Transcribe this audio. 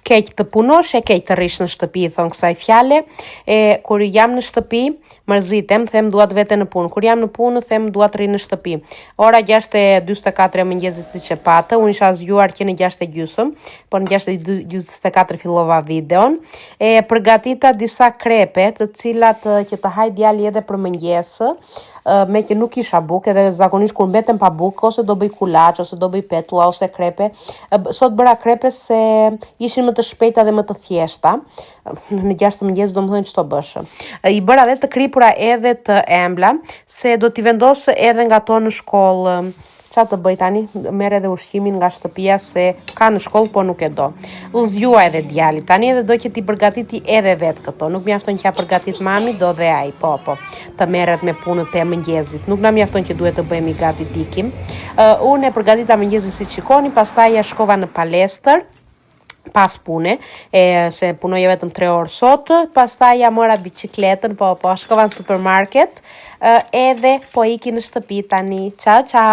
keq të punosh e keq të rish në shtëpi, thon kësaj fjale. Kur jam në shtëpi, mërzitem, them dua të vete në punë. Kur jam në punë, them dua të rri në shtëpi. Ora 6:44 e mëngjesit siç e patë, unë isha zgjuar që në 6:30, po në 6:44 fillova videon. Përgatita disa krepe, të cilat që të haj djali edhe për mëngjes, me që nuk isha bukë, edhe zakonisht kur mbetem pa bukë, ose do bëj kulaç, ose do bëj petulla, ose krepe. Sot bëra krepe se ishin më të shpejta dhe më të thjeshta. Në 6 të mëngjes do më thënë ç'to bësh. I bëra edhe të kripura edhe të embla, se do t'i vendos edhe nga to në shkollë. Qa të bëj tani, merr edhe ushqimin nga shtëpia se ka në shkollë po nuk e do. U zgjua edhe djali, tani edhe do që t'i përgatiti edhe vetë këto. Nuk mjafton që ja përgatit mami, do dhe ai, po, të merret me punët e mëngjesit. Nuk na mjafton që duhet të bëhemi gati t'ikim. Unë e përgatita mëngjesit si shikoni, pastaj ja shkova në palestër, pas pune, se punoja vetëm 3 orë sot, pastaj ja mora bicikletën, po shkova në supermarket, edhe po iki në shtëpi tani. Ciao, ciao!